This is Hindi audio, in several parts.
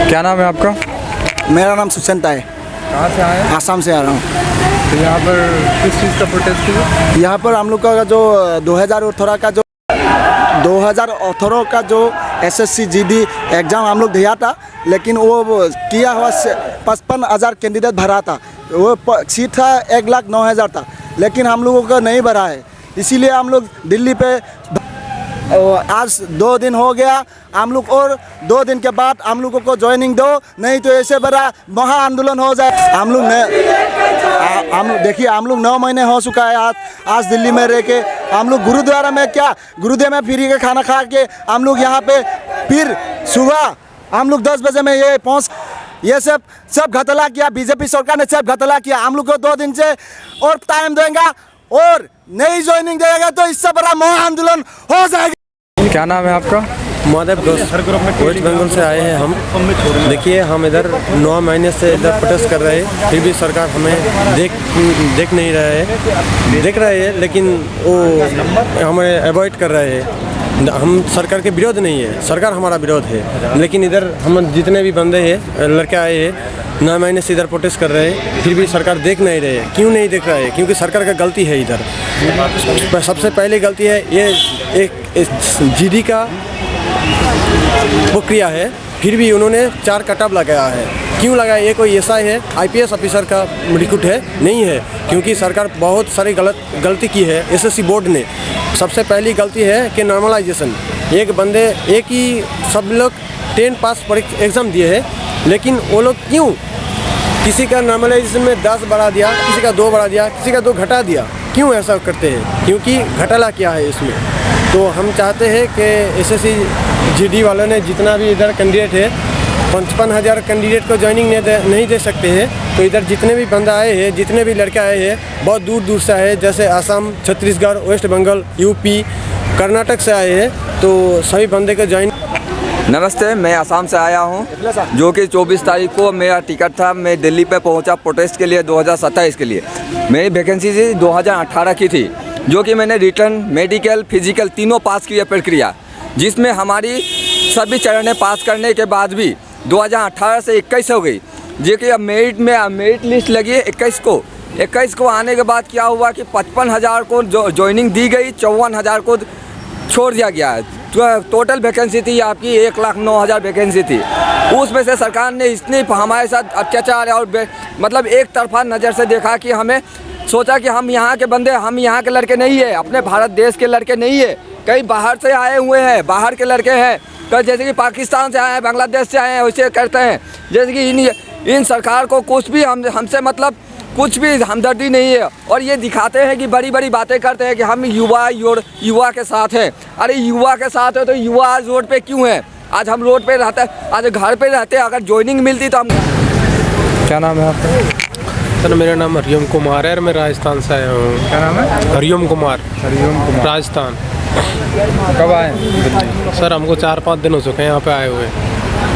क्या नाम है आपका? मेरा नाम सुशांता है। कहाँ से आए हैं? आसाम से आ रहा हूँ। तो यहाँ पर किस चीज़ का प्रोटेस्ट किया? यहाँ पर हम लोग का जो 2018 का जो SSC GD एग्ज़ाम हम लोग दिया था, लेकिन वो किया हुआ 55,000 कैंडिडेट भरा था। वो सीट था 1,09,000 था, लेकिन हम लोगों का नहीं भरा है। इसीलिए हम लोग दिल्ली पे आज 2 दिन हो गया। हम लोग और 2 दिन के बाद हम लोगों को ज्वाइनिंग दो, नहीं तो ऐसे बड़ा महा आंदोलन हो जाए। हम देखिए, हम लोग 9 महीने हो चुका है आज दिल्ली में रह के। हम लोग गुरुद्वारा में गुरुद्वारा में फ्री का खाना खा के हम लोग यहाँ पे फिर सुबह हम लोग 10 बजे में ये सब घोटाला किया। बीजेपी सरकार ने सब घोटाला किया। हम लोग को 2 दिन से और टाइम देंगे और नहीं ज्वाइनिंग देगा तो इससे बड़ा महा आंदोलन हो जाएगा। क्या नाम है आपका? माधव घोष, वेस्ट बंगाल से आए हैं हम। देखिए, हम इधर 9 महीने से इधर प्रोटेस्ट कर रहे हैं, फिर भी सरकार हमें देख नहीं रहा है। देख रहे हैं लेकिन वो हमें अवॉइड कर रहे हैं। हम सरकार के विरोध नहीं है, सरकार हमारा विरोध है। लेकिन इधर हम जितने भी बंदे हैं, लड़के आए हैं, 9 महीने से इधर प्रोटेस्ट कर रहे हैं, फिर भी सरकार देख नहीं रहे है। क्यों नहीं देख रहा है? क्योंकि सरकार का गलती है। इधर सबसे पहले गलती है ये एक GD का प्रक्रिया है, फिर भी उन्होंने 4 कटअप लगाया है। क्यों लगाया? ये कोई ऐसा है IPS ऑफिसर का रिक्रूट है? नहीं है, क्योंकि सरकार बहुत सारी गलती की है। SSC बोर्ड ने सबसे पहली गलती है कि नॉर्मलाइजेशन। एक ही सब लोग 10 पास एग्ज़ाम दिए हैं, लेकिन वो लोग क्यों किसी का नॉर्मलाइजेशन में 10 बढ़ा दिया, किसी का 2 बढ़ा दिया, किसी का 2 घटा दिया? क्यों ऐसा करते हैं? क्योंकि घोटाला क्या है इसमें। तो हम चाहते हैं कि SSC GD वालों ने जितना भी इधर कैंडिडेट है, 55,000 कैंडिडेट को ज्वाइनिंग नहीं दे सकते हैं। तो इधर जितने भी बंदा आए हैं, जितने भी लड़के आए हैं, बहुत दूर दूर से आए हैं। जैसे असम, छत्तीसगढ़, वेस्ट बंगाल, UP, कर्नाटक से आए हैं। तो सभी बंदे को ज्वाइन। नमस्ते, मैं आसाम से आया हूं, जो कि 24 तारीख को मेरा टिकट था। मैं दिल्ली पे पहुंचा प्रोटेस्ट के लिए 2027 के लिए। मेरी वैकेंसी 2018 की थी, जो कि मैंने रिटर्न, मेडिकल, फिजिकल तीनों पास किए प्रक्रिया, जिसमें हमारी सभी चरणें पास करने के बाद भी 2018 से 21 हो गई। जो कि अब मेरिट लिस्ट लगी है 21 को आने के बाद क्या हुआ कि 55,000 को ज्वाइनिंग दी गई, 54,000 को छोड़ दिया गया है। टोटल वैकेंसी थी आपकी 1,09,000 वैकेंसी थी। उसमें से सरकार ने इतनी हमारे साथ अत्याचार और मतलब एक तरफा नज़र से देखा कि हमें सोचा कि हम यहाँ के बंदे, हम यहाँ के लड़के नहीं है, अपने भारत देश के लड़के नहीं है, कई बाहर से आए हुए हैं, बाहर के लड़के हैं। तो जैसे कि पाकिस्तान से आए हैं, बांग्लादेश से आए हैं, वैसे करते हैं। जैसे कि इन सरकार को कुछ भी हमसे मतलब कुछ भी हमदर्दी नहीं है। और ये दिखाते हैं कि बड़ी बड़ी बातें करते हैं कि हम युवा के साथ हैं। अरे युवा के साथ है तो युवा आज रोड पे क्यों है? आज हम रोड पे रहते, आज घर पे रहते, अगर ज्वाइनिंग मिलती तो हम। क्या नाम है आपका? सर, मेरा नाम हरिओम कुमार है और मैं राजस्थान से आया हूँ। क्या नाम है? हरिओम कुमार, राजस्थान। कब आए दिल्ली? सर, हमको 4-5 दिन हो चुके हैं यहाँ पे आए हुए।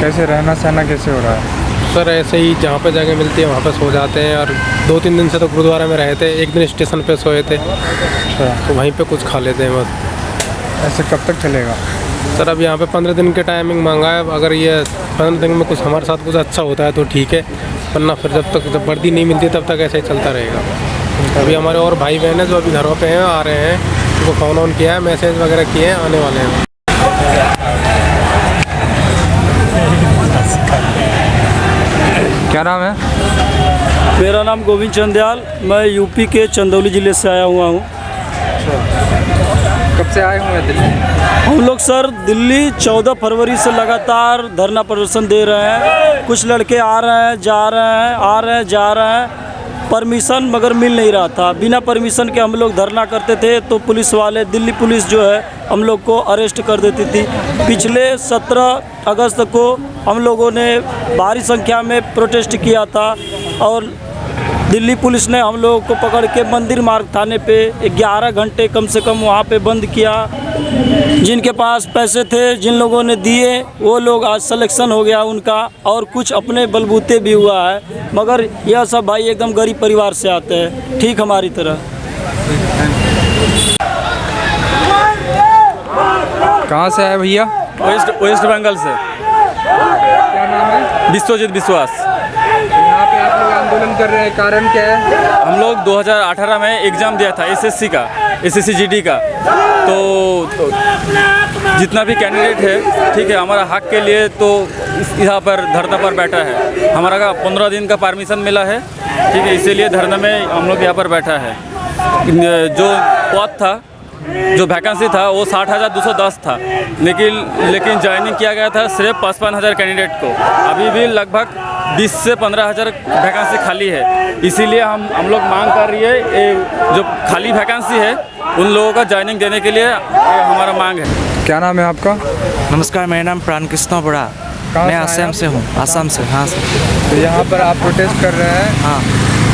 कैसे रहना सहना कैसे हो रहा है? सर, ऐसे ही जहाँ पे जगह मिलती है वहाँ पे सो जाते हैं। और 2-3 दिन से तो गुरुद्वारा में रहे थे, एक दिन स्टेशन पे सोए थे, तो वहीं पे कुछ खा लेते हैं बस। ऐसे कब तक चलेगा? सर, अब यहाँ पे 15 दिन के टाइमिंग मांगा है। अगर ये 15 दिन में कुछ हमारे साथ कुछ अच्छा होता है तो ठीक है, वरना फिर जब वर्दी नहीं मिलती तब तक ऐसे ही चलता रहेगा। अभी हमारे और भाई बहन हैं जो अभी घरों पे हैं, आ रहे हैं, उनको फ़ोन किया है, मैसेज वगैरह किए हैं, आने वाले हैं। क्या नाम है? मेरा नाम गोविंद चंद्याल, मैं UP के चंदौली ज़िले से आया हुआ हूँ। कब से आए हुए हैं दिल्ली? हम लोग सर दिल्ली 14 फरवरी से लगातार धरना प्रदर्शन दे रहे हैं। कुछ लड़के आ रहे हैं, जा रहे हैं, आ रहे हैं, जा रहे हैं। परमिशन मगर मिल नहीं रहा था। बिना परमिशन के हम लोग धरना करते थे तो पुलिस वाले, दिल्ली पुलिस जो है, हम लोग को अरेस्ट कर देती थी। पिछले 17 अगस्त को हम लोगों ने भारी संख्या में प्रोटेस्ट किया था और दिल्ली पुलिस ने हम लोगों को पकड़ के मंदिर मार्ग थाने पे 11 घंटे कम से कम वहाँ पे बंद किया। जिनके पास पैसे थे, जिन लोगों ने दिए, वो लोग आज सिलेक्शन हो गया उनका, और कुछ अपने बलबूते भी हुआ है। मगर यह सब भाई एकदम गरीब परिवार से आते हैं, ठीक हमारी तरह। कहाँ से आए भैया? वेस्ट बंगाल से। क्या नाम है? विश्वजीत विश्वास। यहाँ पे आप लोग आंदोलन कर रहे हैं, कारण क्या है? हम लोग 2018 में एग्ज़ाम दिया था एसएससी का, एसएससी जीडी का। तो जितना भी कैंडिडेट है, ठीक है, हमारा हक के लिए तो यहाँ पर धरना पर बैठा है। हमारा 15 दिन का परमिशन मिला है, ठीक है, इसीलिए धरना में हम लोग यहाँ पर बैठा है। जो पद था, जो वैकेंसी था वो 60,210 था, लेकिन ज्वाइनिंग किया गया था सिर्फ 55,000 कैंडिडेट को। अभी भी लगभग 20 से 15,000 वैकेंसी खाली है। इसीलिए हम लोग मांग कर रही है, जो खाली वैकेंसी है उन लोगों का ज्वाइनिंग देने के लिए हमारा मांग है। क्या नाम है आपका? नमस्कार, मेरा नाम प्राण कृष्ण बड़ा, मैं असम से हूँ। असम से, हाँ सर। तो यहाँ पर आप प्रोटेस्ट कर रहे हैं? हाँ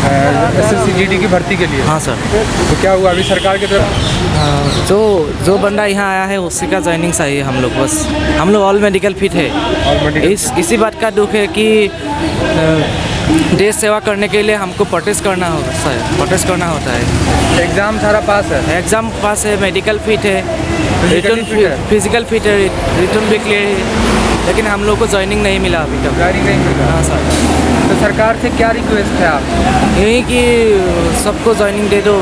एसएससी जीडी की भर्ती के लिए? हाँ सर। तो क्या हुआ अभी सरकार की तरफ? जो बंदा यहाँ आया है उसी का ज्वाइनिंग चाहिए हम लोग, बस। हम लोग ऑल मेडिकल फिट है। इसी बात का दुख है कि देश सेवा करने के लिए हमको प्रोटेस्ट करना होगा सर, प्रोटेस्ट करना होता है। एग्ज़ाम सारा पास है? एग्ज़ाम पास है, मेडिकल फिट है, फिजिकल फिट है, रिटर्न भी क्लियर है, लेकिन हम लोग को ज्वाइनिंग नहीं मिला अभी तक। ज्वाइनिंग नहीं मिला? हाँ सर। तो सरकार से क्या रिक्वेस्ट है आप? यही कि सबको ज्वाइनिंग दे दो।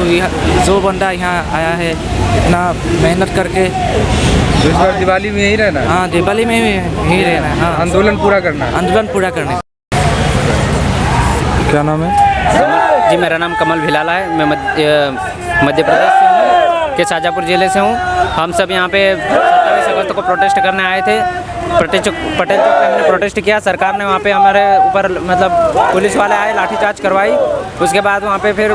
जो बंदा यहाँ आया है इतना मेहनत करके, तो इस बार दिवाली में यही रहना है? हाँ, दिवाली में यही रहना है। हाँ, आंदोलन पूरा करना है? आंदोलन पूरा करने। क्या नाम है? जी, मेरा नाम कमल भिलाला है। मैं मध्य प्रदेश से हूँ, के शाजापुर ज़िले से हूँ। हम सब यहाँ पे 27 अगस्त को प्रोटेस्ट करने आए थे। पटेल चौक पे हमने प्रोटेस्ट किया। सरकार ने वहाँ पे हमारे ऊपर मतलब पुलिस वाले आए, लाठीचार्ज करवाई। उसके बाद वहाँ पे फिर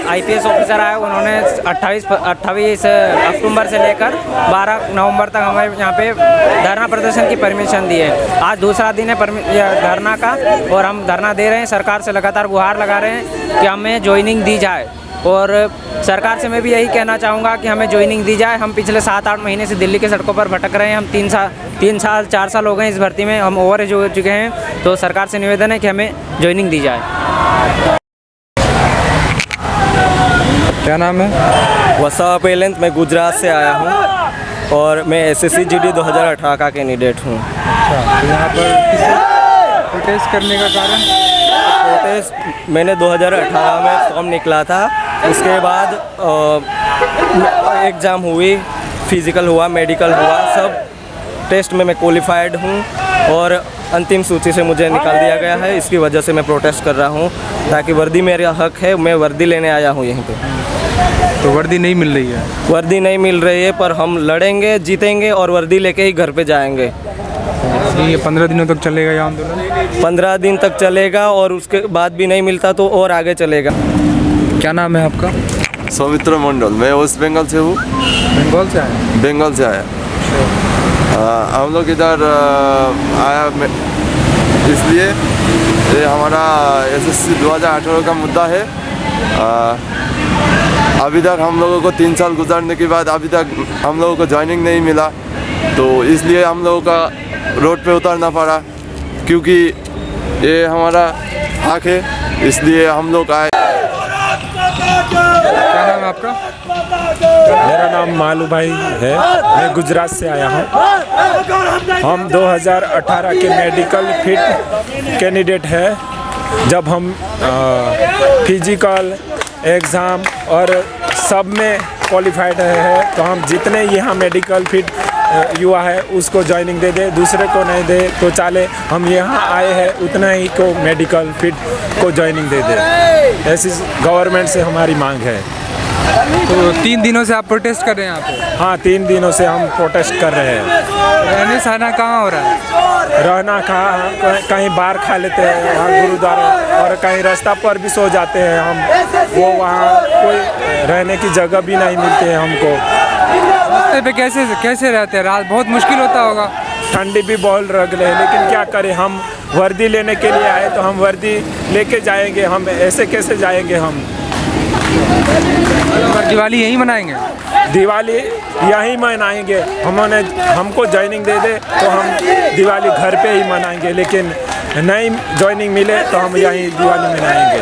आईपीएस ऑफिसर आए, उन्होंने 28 अक्टूबर से लेकर 12 नवंबर तक हमारे यहाँ पे धरना प्रदर्शन की परमिशन दी है। आज दूसरा दिन है धरना का, और हम धरना दे रहे हैं। सरकार से लगातार गुहार लगा रहे हैं कि हमें ज्वाइनिंग दी जाए, और सरकार से मैं भी यही कहना चाहूँगा कि हमें ज्वाइनिंग दी जाए। हम पिछले 7-8 महीने से दिल्ली के सड़कों पर भटक रहे हैं। हम 4 साल हो गए इस भर्ती में, हम ओवर एज हो चुके हैं। तो सरकार से निवेदन है कि हमें ज्वाइनिंग दी जाए। क्या नाम है? वसा पेलेंत, मैं गुजरात से आया हूँ और मैं एसएससी जीडी 2018 का कैंडिडेट हूँ। तो यहाँ पर प्रोटेस्ट करने का कारण? प्रोटेस्ट मैंने 2018 में फॉर्म निकला था, उसके बाद एग्ज़ाम हुई, फिज़िकल हुआ, मेडिकल हुआ, सब टेस्ट में मैं क्वालिफाइड हूँ, और अंतिम सूची से मुझे निकाल दिया गया है। इसकी वजह से मैं प्रोटेस्ट कर रहा हूँ, ताकि वर्दी मेरा हक है। मैं वर्दी लेने आया हूँ यहीं पे। तो वर्दी नहीं मिल रही है? वर्दी नहीं मिल रही है, पर हम लड़ेंगे, जीतेंगे और वर्दी लेके ही घर पे जाएंगे। ये 15 दिनों तक चलेगा ये आंदोलन? 15 दिन तक चलेगा, और उसके बाद भी नहीं मिलता तो और आगे चलेगा। क्या नाम है आपका? सौमित्र मंडल, मैं वेस्ट बंगाल से हूँ। बंगाल से आए? बंगाल से आया। हम लोग इधर आया इसलिए, ये हमारा एसएससी 2018 का मुद्दा है। अभी तक हम लोगों को 3 साल गुजारने के बाद अभी तक हम लोगों को ज्वाइनिंग नहीं मिला, तो इसलिए हम लोगों का रोड पे उतरना पड़ा, क्योंकि ये हमारा हक है, इसलिए हम लोग आए। क्या नाम है आपका? मेरा नाम मालू भाई है, मैं गुजरात से आया हूँ। हम 2018 के मेडिकल फिट कैंडिडेट है। जब हम फिजिकल एग्ज़ाम और सब में क्वालिफाइड है, तो हम जितने यहाँ मेडिकल फिट युवा है उसको ज्वाइनिंग दे दे, दूसरे को नहीं दे तो चले। हम यहाँ आए हैं उतना ही को मेडिकल फिट को ज्वाइनिंग दे दे, ऐसी गवर्नमेंट से हमारी मांग है। तो 3 दिनों से आप प्रोटेस्ट कर रहे हैं यहाँ पे? हाँ, 3 दिनों से हम प्रोटेस्ट कर रहे हैं। रहने सहना कहाँ हो रहा है? रहना कहाँ, कहीं बाहर खा लेते हैं वहाँ गुरुद्वारा, और कहीं रास्ता पर भी सो जाते हैं हम। वो वहाँ कोई रहने की जगह भी नहीं मिलती है हमको। रास्ते पे कैसे रहते हैं? रात बहुत मुश्किल होता होगा। ठंडी भी बहुत लग रही है, लेकिन क्या करें, हम वर्दी लेने के लिए आए तो हम वर्दी लेके जाएंगे, हम ऐसे कैसे जाएंगे? हम दिवाली यहीं मनाएंगे? दिवाली यहीं मनाएंगे। हमको ज्वाइनिंग दे दे तो हम दिवाली घर पे ही मनाएंगे, लेकिन नहीं ज्वाइनिंग मिले तो हम यहीं दिवाली मनाएंगे।